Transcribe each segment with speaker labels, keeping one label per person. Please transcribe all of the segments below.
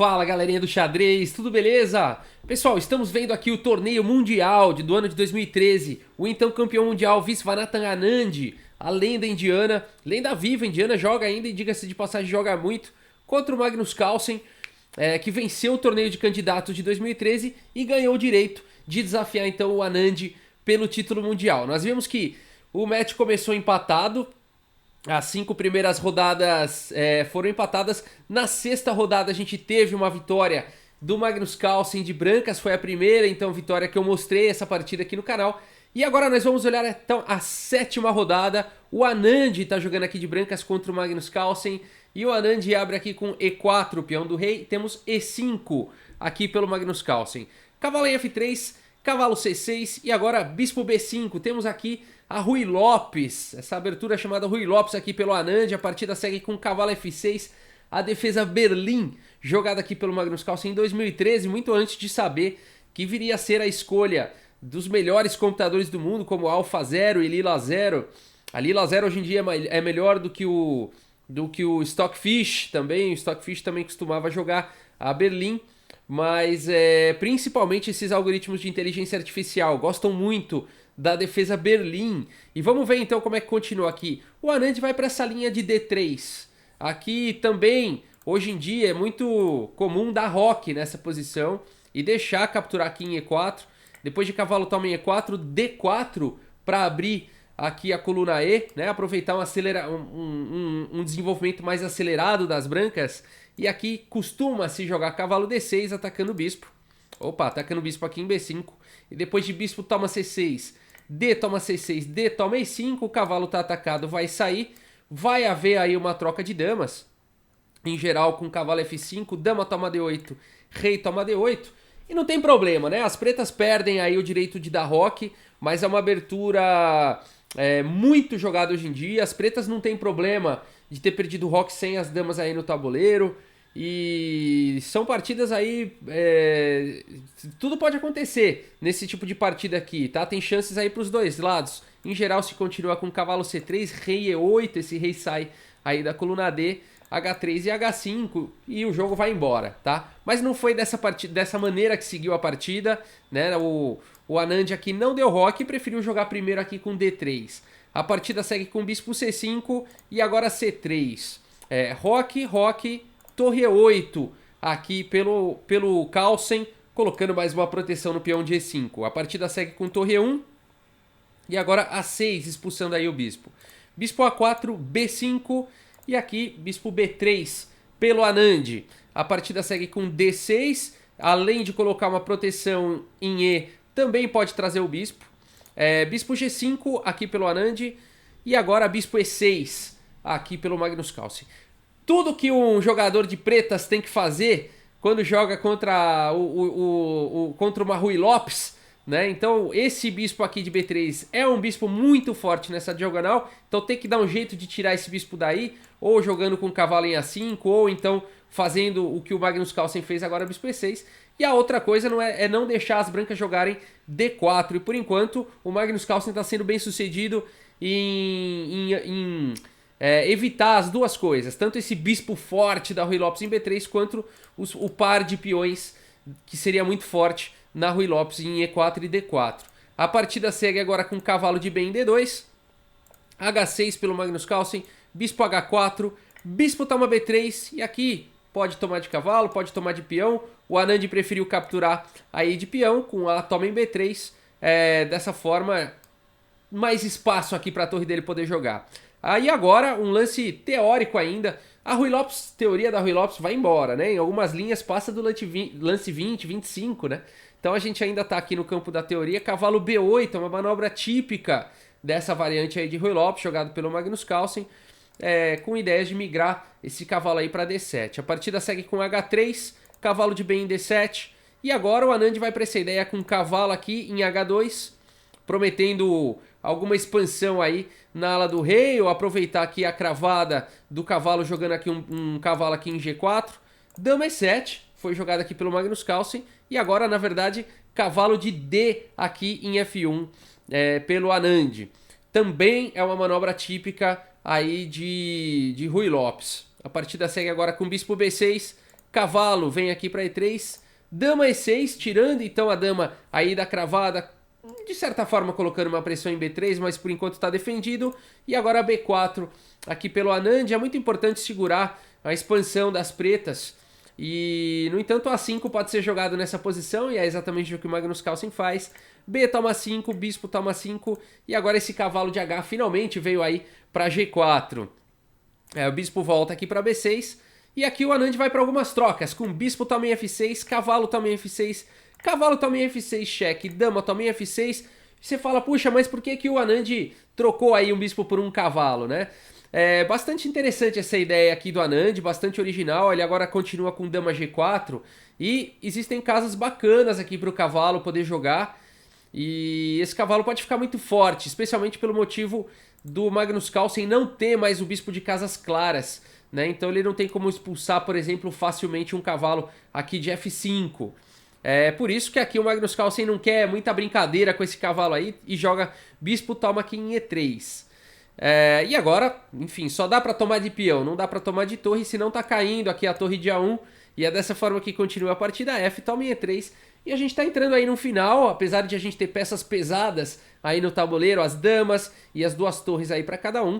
Speaker 1: Fala galerinha do xadrez, tudo beleza? Pessoal, estamos vendo aqui o torneio mundial do ano de 2013. O então campeão mundial Viswanathan Anand, a lenda indiana, lenda viva indiana, joga ainda e diga-se de passagem, joga muito, contra o Magnus Carlsen, que venceu o torneio de candidatos de 2013 e ganhou o direito de desafiar então o Anand pelo título mundial. Nós vimos que o match começou empatado. As 5 primeiras rodadas foram empatadas. Na sexta rodada a gente teve uma vitória do Magnus Carlsen de brancas, foi a primeira então vitória que eu mostrei essa partida aqui no canal. E agora nós vamos olhar então a sétima rodada. O Anand está jogando aqui de brancas contra o Magnus Carlsen. E o Anand abre aqui com E4, peão do rei. Temos E5 aqui pelo Magnus Carlsen. Cavalo em F3, cavalo C6 e agora bispo B5. Temos aqui a Ruy Lopes, essa abertura chamada Ruy Lopes aqui pelo Anand. A partida segue com cavalo F6, a defesa Berlim, jogada aqui pelo Magnus Carlsen em 2013, muito antes de saber que viria a ser a escolha dos melhores computadores do mundo, como Alpha Zero e Lila Zero. A Lila Zero hoje em dia é melhor do que o Stockfish também. O Stockfish também costumava jogar a Berlim. Mas principalmente esses algoritmos de inteligência artificial gostam muito da defesa Berlim. E vamos ver então como é que continua aqui. O Anand vai para essa linha de D3. Aqui também, hoje em dia, é muito comum dar roque nessa posição e deixar capturar aqui em E4. Depois de cavalo toma em E4, D4 para abrir aqui a coluna E, né? Aproveitar um desenvolvimento mais acelerado das brancas. E aqui costuma-se jogar cavalo D6 atacando o bispo. Opa, atacando o bispo aqui em B5. E depois de bispo toma C6, D toma C6, D toma E5. O cavalo está atacado, vai sair. Vai haver aí uma troca de damas. Em geral com cavalo F5, dama toma D8, rei toma D8. E não tem problema, né? As pretas perdem aí o direito de dar roque. Mas é uma abertura muito jogada hoje em dia. As pretas não tem problema de ter perdido o roque sem as damas aí no tabuleiro. E são partidas aí, tudo pode acontecer nesse tipo de partida aqui, tá? Tem chances aí para os dois lados. Em geral se continua com cavalo C3, rei E8, esse rei sai aí da coluna D, H3 e H5 e o jogo vai embora, tá? Mas não foi dessa maneira que seguiu a partida, né? O Anand aqui não deu roque e preferiu jogar primeiro aqui com D3. A partida segue com bispo C5 e agora C3. Roque, roque, torre E8 aqui pelo Carlsen, colocando mais uma proteção no peão de E5. A partida segue com torre E1 e agora A6, expulsando aí o bispo. Bispo A4, B5 e aqui bispo B3 pelo Anand. A partida segue com D6, além de colocar uma proteção em E, também pode trazer o bispo. Bispo G5 aqui pelo Anand e agora bispo E6 aqui pelo Magnus Carlsen. Tudo que um jogador de pretas tem que fazer quando joga contra uma Ruy Lopes, né? Então esse bispo aqui de B3 é um bispo muito forte nessa diagonal, então tem que dar um jeito de tirar esse bispo daí, ou jogando com cavalo em A5, ou então fazendo o que o Magnus Carlsen fez agora, bispo E6. E a outra coisa é não deixar as brancas jogarem D4. E por enquanto o Magnus Carlsen está sendo bem sucedido em evitar as duas coisas. Tanto esse bispo forte da Ruy Lopes em B3, quanto o par de peões que seria muito forte na Ruy Lopes em E4 e D4. A partida segue agora com cavalo de B em D2. H6 pelo Magnus Carlsen. Bispo H4. Bispo toma B3. E aqui pode tomar de cavalo, pode tomar de peão. O Anand preferiu capturar aí de peão com a toma em B3. Dessa forma, mais espaço aqui para a torre dele poder jogar. Aí agora, um lance teórico ainda. A Ruy Lopes, teoria da Ruy Lopes vai embora, né? Em algumas linhas passa do lance 20, 25, né? Então a gente ainda tá aqui no campo da teoria. Cavalo B8, uma manobra típica dessa variante aí de Ruy Lopes, jogado pelo Magnus Carlsen. Com ideias de migrar esse cavalo aí para D7. A partida segue com H3, cavalo de B em D7. E agora o Anand vai para essa ideia com cavalo aqui em H2, prometendo alguma expansão aí na ala do rei, ou aproveitar aqui a cravada do cavalo, jogando aqui um cavalo aqui em G4. Dama E7, foi jogada aqui pelo Magnus Carlsen. E agora, na verdade, cavalo de D aqui em F1 pelo Anand. Também é uma manobra típica aí de Ruy Lopes. A partida segue agora com bispo B6, cavalo vem aqui para E3, dama E6, tirando então a dama aí da cravada, de certa forma colocando uma pressão em B3, mas por enquanto está defendido. E agora B4 aqui pelo Anand. É muito importante segurar a expansão das pretas. E, no entanto, A5 pode ser jogado nessa posição, e é exatamente o que o Magnus Carlsen faz. B toma 5, bispo toma 5, e agora esse cavalo de H finalmente veio aí para G4. O bispo volta aqui para B6, e aqui o Anand vai para algumas trocas, com bispo toma em F6, cavalo toma em F6, cavalo toma em F6, cheque, dama toma em F6. Você fala, puxa, mas por que o Anand trocou aí um bispo por um cavalo, né? É bastante interessante essa ideia aqui do Anand, bastante original. Ele agora continua com dama G4 e existem casas bacanas aqui para o cavalo poder jogar. E esse cavalo pode ficar muito forte, especialmente pelo motivo do Magnus Carlsen não ter mais o bispo de casas claras, né? Então ele não tem como expulsar, por exemplo, facilmente um cavalo aqui de F5. É por isso que aqui o Magnus Carlsen não quer muita brincadeira com esse cavalo aí e joga bispo toma aqui em E3. E agora, enfim, só dá pra tomar de peão, não dá pra tomar de torre, senão tá caindo aqui a torre de A1. E é dessa forma que continua a partida. F toma em E3. E a gente tá entrando aí no final, apesar de a gente ter peças pesadas aí no tabuleiro, as damas e as duas torres aí pra cada um.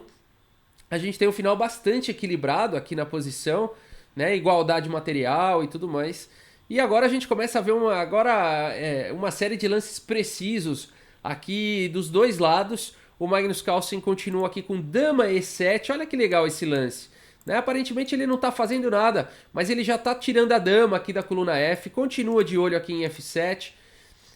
Speaker 1: A gente tem um final bastante equilibrado aqui na posição, né? Igualdade material e tudo mais. E agora a gente começa a ver uma série de lances precisos aqui dos dois lados. O Magnus Carlsen continua aqui com dama E7, olha que legal esse lance. Né? Aparentemente ele não está fazendo nada, mas ele já está tirando a dama aqui da coluna F, continua de olho aqui em F7.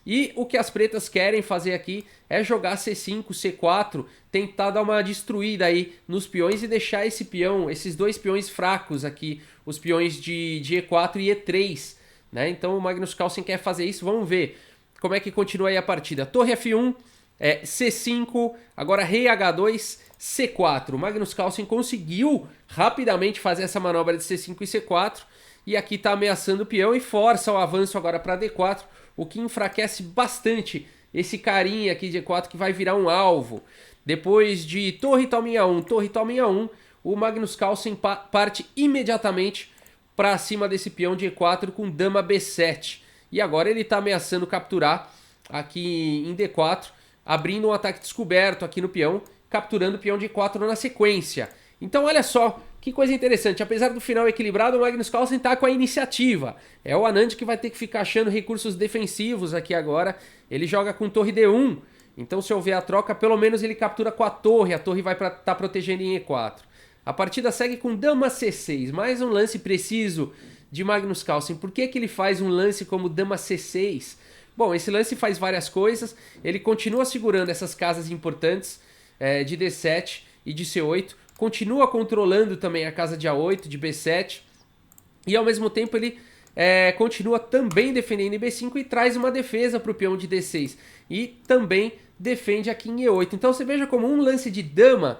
Speaker 1: E o que as pretas querem fazer aqui é jogar C5, C4, tentar dar uma destruída aí nos peões e deixar esses dois peões fracos aqui, os peões de E4 e E3. Né? Então o Magnus Carlsen quer fazer isso, vamos ver como é que continua aí a partida. Torre F1, C5, agora rei H2, C4. O Magnus Carlsen conseguiu rapidamente fazer essa manobra de C5 e C4, e aqui está ameaçando o peão e força o avanço agora para D4, o que enfraquece bastante esse carinha aqui de E4 que vai virar um alvo. Depois de torre toma em A1, torre toma em A1, o Magnus Carlsen parte imediatamente para cima desse peão de E4 com dama B7. E agora ele está ameaçando capturar aqui em D4, abrindo um ataque descoberto aqui no peão, capturando o peão de E4 na sequência. Então olha só, que coisa interessante, apesar do final equilibrado, o Magnus Carlsen está com a iniciativa. É o Anand que vai ter que ficar achando recursos defensivos aqui agora. Ele joga com torre D1, então se houver a troca, pelo menos ele captura com a torre vai estar protegendo em E4. A partida segue com dama C6, mais um lance preciso de Magnus Carlsen. Por que ele faz um lance como dama C6? Bom, esse lance faz várias coisas, ele continua segurando essas casas importantes de D7 e de C8, continua controlando também a casa de A8, de B7, e ao mesmo tempo ele continua também defendendo em B5 e traz uma defesa para o peão de D6, e também defende aqui em E8. Então você veja como um lance de dama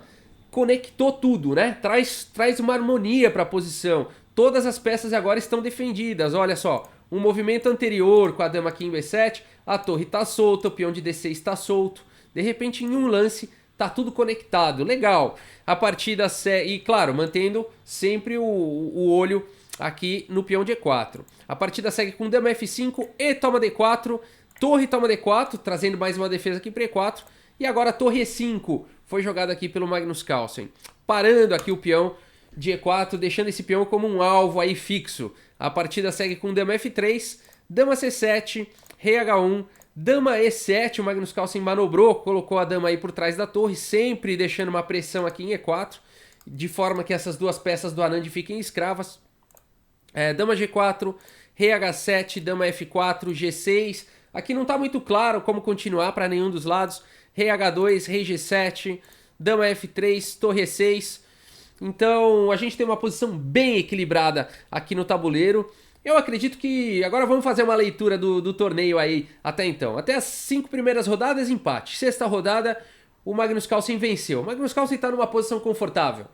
Speaker 1: conectou tudo, né? Traz uma harmonia para a posição. Todas as peças agora estão defendidas, olha só. Um movimento anterior com a dama aqui em B7, a torre está solta, o peão de D6 está solto. De repente, em um lance, tá tudo conectado. Legal. A partida e claro, mantendo sempre o olho aqui no peão de E4. A partida segue com dama F5 e toma D4, torre toma D4, trazendo mais uma defesa aqui para E4. E agora a torre E5 foi jogada aqui pelo Magnus Carlsen, parando aqui o peão de E4, deixando esse peão como um alvo aí fixo. A partida segue com dama F3, dama C7, rei H1, dama E7, o Magnus Carlsen manobrou, colocou a dama aí por trás da torre, sempre deixando uma pressão aqui em E4, de forma que essas duas peças do Anand fiquem escravas. Dama G4, rei H7, dama F4, G6. Aqui não está muito claro como continuar para nenhum dos lados. Rei H2, rei G7, dama F3, torre E6. Então a gente tem uma posição bem equilibrada aqui no tabuleiro. Eu acredito que agora vamos fazer uma leitura do torneio aí até então. Até as 5 primeiras rodadas, empate. Sexta rodada, o Magnus Carlsen venceu. O Magnus Carlsen está numa posição confortável,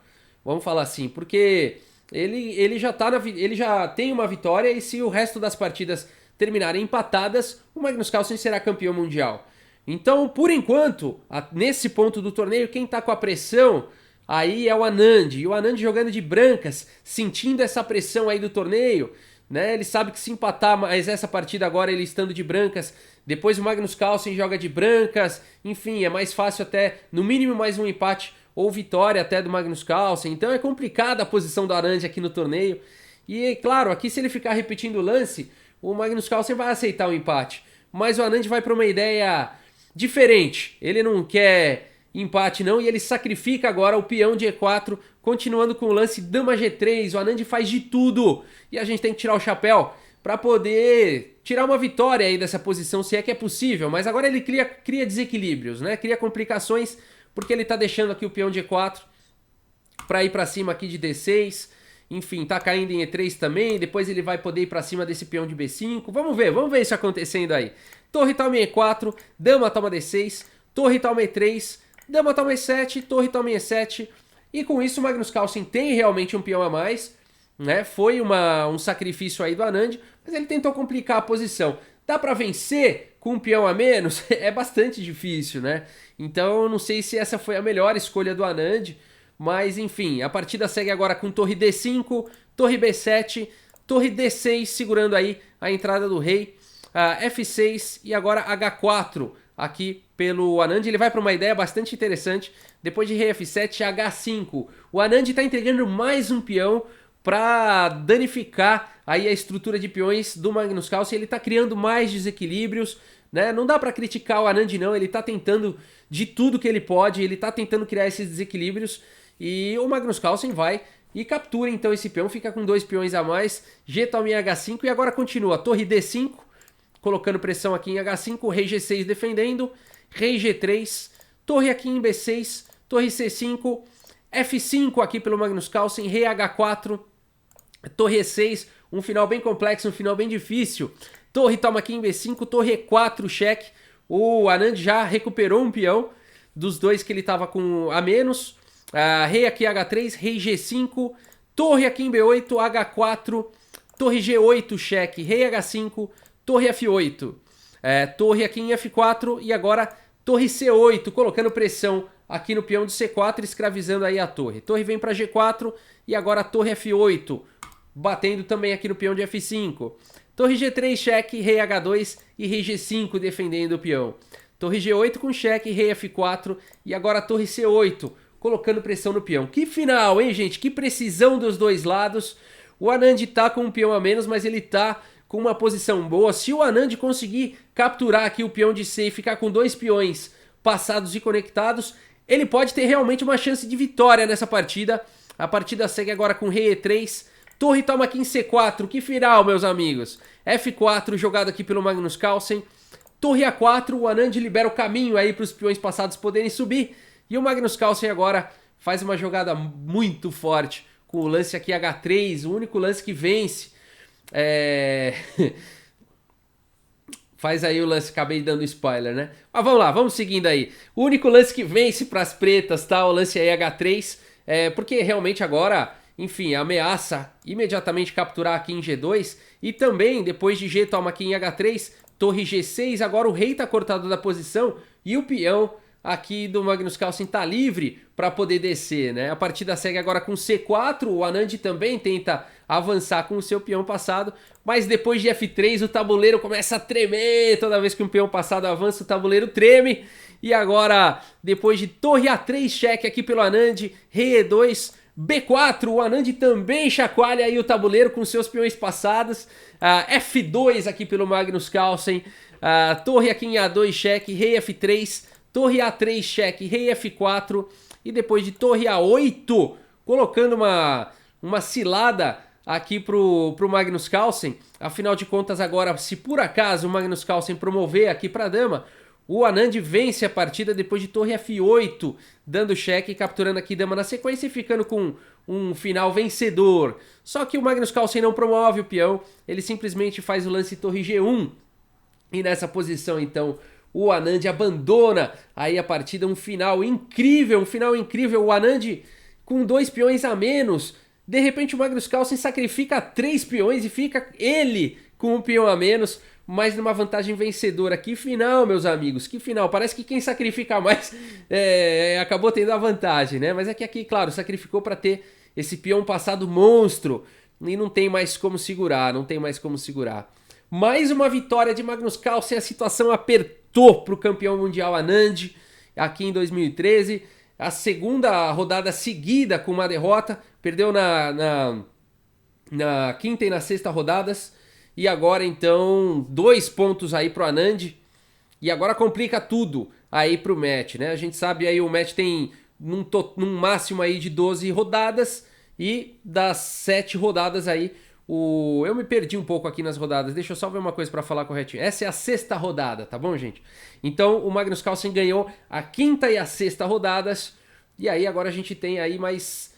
Speaker 1: vamos falar assim, porque ele já tem uma vitória e se o resto das partidas terminarem empatadas, o Magnus Carlsen será campeão mundial. Então, por enquanto, nesse ponto do torneio, quem está com a pressão aí é o Anand. E o Anand jogando de brancas, sentindo essa pressão aí do torneio, né? Ele sabe que se empatar mais essa partida agora, ele estando de brancas, depois o Magnus Carlsen joga de brancas, enfim, é mais fácil até, no mínimo mais um empate ou vitória até do Magnus Carlsen. Então é complicada a posição do Anand aqui no torneio. E claro, aqui se ele ficar repetindo o lance, o Magnus Carlsen vai aceitar o empate. Mas o Anand vai para uma ideia diferente. Ele não quer empate não, e ele sacrifica agora o peão de E4, continuando com o lance dama G3. O Anand faz de tudo e a gente tem que tirar o chapéu para poder tirar uma vitória aí dessa posição, se é que é possível. Mas agora ele cria desequilíbrios, né? Cria complicações, porque ele tá deixando aqui o peão de E4 para ir para cima aqui de D6. Enfim, tá caindo em E3 também, depois ele vai poder ir pra cima desse peão de B5. Vamos ver isso acontecendo aí. Torre toma E4, dama toma D6, torre toma E3, dama toma E7, torre toma E7. E com isso o Magnus Carlsen tem realmente um peão a mais, né? Foi um sacrifício aí do Anand, mas ele tentou complicar a posição. Dá pra vencer com um peão a menos? É bastante difícil, né? Então eu não sei se essa foi a melhor escolha do Anand. Mas enfim, a partida segue agora com torre D5, torre B7, torre D6, segurando aí a entrada do rei, F6 e agora H4 aqui pelo Anand. Ele vai para uma ideia bastante interessante, depois de rei F7, H5. O Anand está entregando mais um peão para danificar aí a estrutura de peões do Magnus Carlsen. Ele está criando mais desequilíbrios, né? Não dá para criticar o Anand não, ele está tentando de tudo que ele pode, ele está tentando criar esses desequilíbrios. E o Magnus Carlsen vai e captura então esse peão, fica com 2 peões a mais, G toma em H5 e agora continua, torre D5, colocando pressão aqui em H5, rei G6 defendendo, rei G3, torre aqui em B6, torre C5, F5 aqui pelo Magnus Carlsen, rei H4, torre E6, um final bem complexo, um final bem difícil, torre toma aqui em B5, torre E4, cheque, o Anand já recuperou um peão dos dois que ele estava com a menos. Rei aqui H3, rei G5, torre aqui em B8, H4, torre G8, cheque, rei H5, torre F8, torre aqui em F4 e agora torre C8, colocando pressão aqui no peão de C4, escravizando aí a torre. Torre vem para G4 e agora torre F8, batendo também aqui no peão de F5. Torre G3, cheque, rei H2 e rei G5 defendendo o peão. Torre G8 com cheque, rei F4 e agora torre C8, colocando pressão no peão. Que final, hein, gente? Que precisão dos dois lados. O Anand tá com um peão a menos, mas ele tá com uma posição boa. Se o Anand conseguir capturar aqui o peão de C e ficar com 2 peões passados e conectados, ele pode ter realmente uma chance de vitória nessa partida. A partida segue agora com rei E3. Torre toma aqui em C4. Que final, meus amigos. F4 jogado aqui pelo Magnus Carlsen. Torre A4. O Anand libera o caminho aí para os peões passados poderem subir. E o Magnus Carlsen agora faz uma jogada muito forte com o lance aqui H3, o único lance que vence. Faz aí o lance, acabei dando spoiler, né? Mas vamos lá, vamos seguindo aí. O único lance que vence para as pretas, tá? O lance aí H3, porque realmente agora, enfim, ameaça imediatamente capturar aqui em G2. E também, depois de G toma aqui em H3, torre G6, agora o rei tá cortado da posição e o peão aqui do Magnus Carlsen tá livre para poder descer, né? A partida segue agora com C4, o Anand também tenta avançar com o seu peão passado, mas depois de F3 o tabuleiro começa a tremer, toda vez que um peão passado avança o tabuleiro treme, e agora depois de torre A3 cheque aqui pelo Anand, rei E2, B4, o Anand também chacoalha aí o tabuleiro com seus peões passados, F2 aqui pelo Magnus Carlsen, torre aqui em A2 cheque, rei F3, torre A3 cheque, rei F4 e depois de torre A8, colocando uma cilada aqui pro Magnus Carlsen. Afinal de contas agora, se por acaso o Magnus Carlsen promover aqui para dama, o Anand vence a partida depois de torre F8, dando cheque e capturando aqui dama na sequência e ficando com um final vencedor. Só que o Magnus Carlsen não promove o peão, ele simplesmente faz o lance torre G1 e nessa posição então o Anand abandona aí a partida, um final incrível, o Anand com 2 peões a menos, de repente o Magnus Carlsen sacrifica 3 peões e fica ele com um peão a menos, mas numa vantagem vencedora. Que final, meus amigos, que final, parece que quem sacrifica mais acabou tendo a vantagem, né? Mas é que aqui, claro, sacrificou para ter esse peão passado monstro, e não tem mais como segurar, não tem mais como segurar. Mais uma vitória de Magnus Carlsen, a situação apertou para o campeão mundial Anand aqui em 2013. A segunda rodada seguida com uma derrota, perdeu na quinta e na sexta rodadas. E agora então 2 pontos aí pro Anand. E agora complica tudo aí pro match, né? A gente sabe aí o match tem num máximo aí de 12 rodadas. E das 7 rodadas aí, eu me perdi um pouco aqui nas rodadas. Deixa eu só ver uma coisa para falar corretinho. Essa é a sexta rodada, tá bom, gente? Então o Magnus Carlsen ganhou a quinta e a sexta rodadas. E aí agora a gente tem aí mais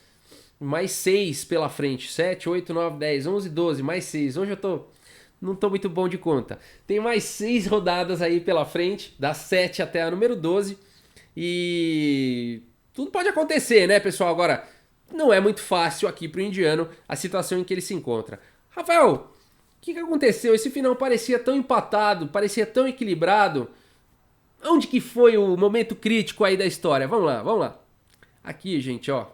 Speaker 1: 6 pela frente. 7, 8, 9, 10, 11, 12, mais 6. Hoje eu não tô muito bom de conta. Tem mais 6 rodadas aí pela frente, das 7 até a número 12. E tudo pode acontecer, né, pessoal? Agora, não é muito fácil aqui pro indiano a situação em que ele se encontra. Rafael, o que aconteceu? Esse final parecia tão empatado, parecia tão equilibrado. Onde que foi o momento crítico aí da história? Vamos lá. Aqui, gente, ó.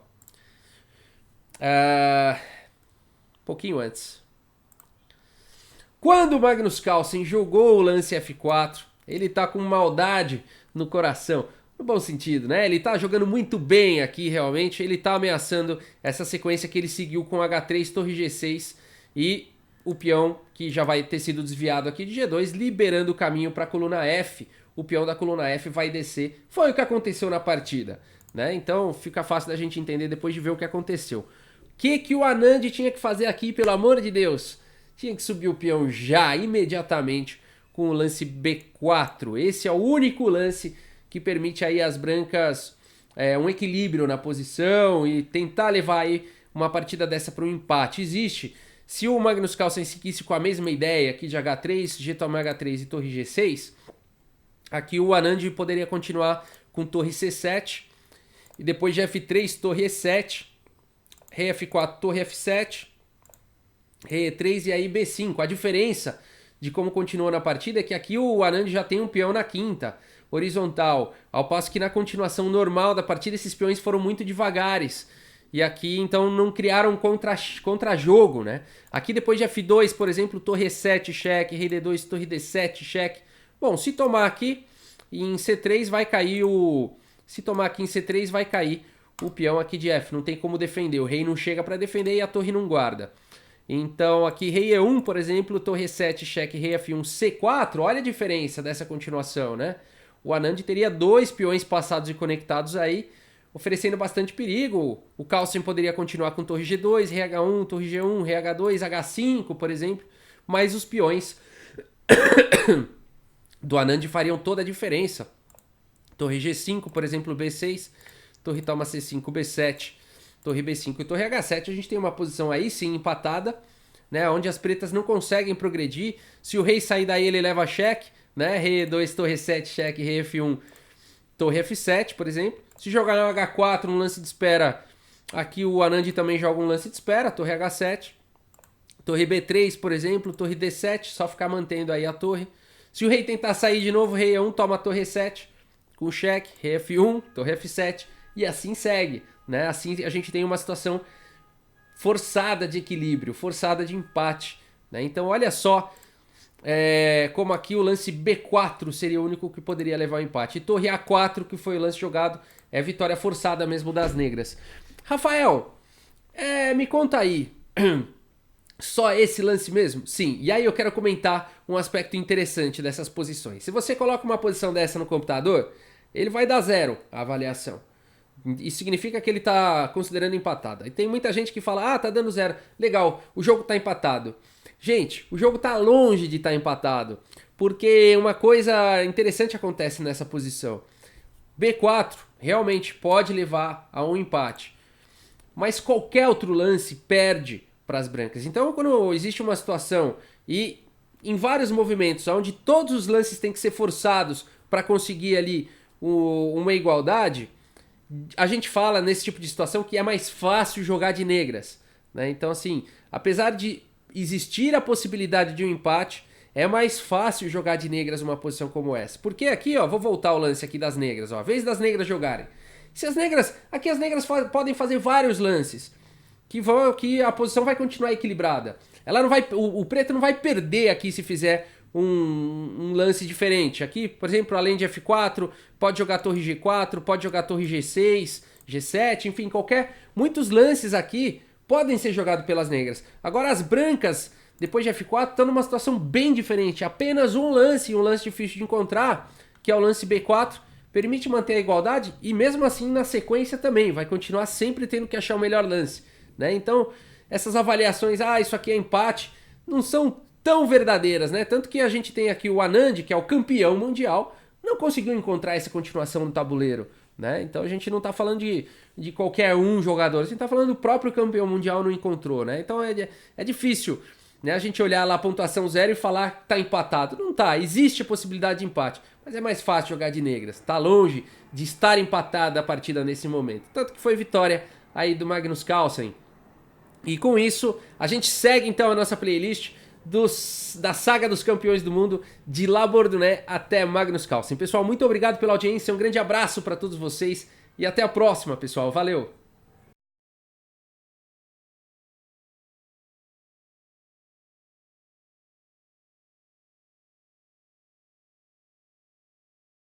Speaker 1: Um pouquinho antes. Quando o Magnus Carlsen jogou o lance F4, ele tá com maldade no coração. No bom sentido, né? Ele tá jogando muito bem aqui, realmente. Ele tá ameaçando essa sequência que ele seguiu com H3, torre G6 e o peão que já vai ter sido desviado aqui de G2, liberando o caminho para a coluna F. O peão da coluna F vai descer. Foi o que aconteceu na partida, né? Então fica fácil da gente entender depois de ver o que aconteceu. O que o Anand tinha que fazer aqui, pelo amor de Deus? Tinha que subir o peão já, imediatamente, com o lance B4. Esse é o único lance que permite aí às brancas um equilíbrio na posição e tentar levar aí uma partida dessa para um empate. Existe. Se o Magnus Carlsen seguisse com a mesma ideia aqui de H3, G toma H3 e torre G6, aqui o Anand poderia continuar com torre C7 e depois de F3, torre E7, rei F4, torre F7, rei E3 e aí B5. A diferença de como continua na partida é que aqui o Anand já tem um peão na quinta, horizontal, ao passo que na continuação normal da partida esses peões foram muito devagares. E aqui então não criaram contra-jogo, né? Aqui depois de F2, por exemplo, torre E7, cheque, rei D2, torre D7, cheque. Bom, se tomar aqui em C3 vai cair o... Se tomar aqui em C3 vai cair o peão aqui de F. Não tem como defender, o rei não chega para defender e a torre não guarda. Então aqui rei E1, por exemplo, torre E7, cheque, rei F1, C4. Olha a diferença dessa continuação, né? O Anand teria 2 peões passados e conectados aí, oferecendo bastante perigo. O Carlsen poderia continuar com torre G2, rei H1, torre G1, rei H2, H5, por exemplo. Mas os peões do Anand fariam toda a diferença. Torre G5, por exemplo, B6, torre toma C5, B7, torre B5 e torre H7. A gente tem uma posição aí sim empatada, né, onde as pretas não conseguem progredir. Se o rei sair daí ele leva cheque, né, rei E2, torre E7, cheque, rei F1, torre F7, por exemplo. Se jogar no H4, um lance de espera, aqui o Anand também joga um lance de espera, torre H7. Torre B3, por exemplo, torre D7, só ficar mantendo aí a torre. Se o rei tentar sair de novo, rei E1 toma a torre E7, com cheque, rei F1, torre F7, e assim segue, né? Assim a gente tem uma situação forçada de equilíbrio, forçada de empate, né? Então olha só como aqui o lance B4 seria o único que poderia levar ao empate. E torre A4, que foi o lance jogado, é vitória forçada mesmo das negras. Rafael, me conta aí, só esse lance mesmo? Sim, e aí eu quero comentar um aspecto interessante dessas posições. Se você coloca uma posição dessa no computador, ele vai dar 0 a avaliação. Isso significa que ele está considerando empatado. E tem muita gente que fala, tá dando 0. Legal, o jogo está empatado. Gente, o jogo está longe de estar empatado, porque uma coisa interessante acontece nessa posição. B4 realmente pode levar a um empate, mas qualquer outro lance perde para as brancas. Então, quando existe uma situação e em vários movimentos onde todos os lances têm que ser forçados para conseguir ali uma igualdade, a gente fala nesse tipo de situação que é mais fácil jogar de negras, né? Então, assim, apesar de existir a possibilidade de um empate, é mais fácil jogar de negras uma posição como essa. Porque aqui, ó, vou voltar o lance aqui das negras, ó, a vez das negras jogarem. Se as negras, aqui as negras podem fazer vários lances. que a posição vai continuar equilibrada. Ela não vai, o preto não vai perder aqui se fizer um lance diferente. Aqui, por exemplo, além de F4, pode jogar torre G4, pode jogar torre G6, G7, enfim, muitos lances aqui podem ser jogados pelas negras. Agora as brancas, depois de F4, estão numa situação bem diferente. Apenas um lance difícil de encontrar, que é o lance B4, permite manter a igualdade e mesmo assim na sequência também, vai continuar sempre tendo que achar o melhor lance, né? Então, essas avaliações, isso aqui é empate, não são tão verdadeiras, né? Tanto que a gente tem aqui o Anand, que é o campeão mundial, não conseguiu encontrar essa continuação no tabuleiro, né? Então a gente não tá falando de qualquer um jogador, a gente tá falando do próprio campeão mundial não encontrou, né? Então é difícil, né, a gente olhar lá a pontuação 0 e falar que tá empatado. Não tá, existe a possibilidade de empate, mas é mais fácil jogar de negras. Tá longe de estar empatada a partida nesse momento. Tanto que foi vitória aí do Magnus Carlsen. E com isso, a gente segue então a nossa playlist da saga dos campeões do mundo, de La Bourdonnais até Magnus Carlsen. Pessoal, muito obrigado pela audiência, um grande abraço para todos vocês e até a próxima, pessoal. Valeu!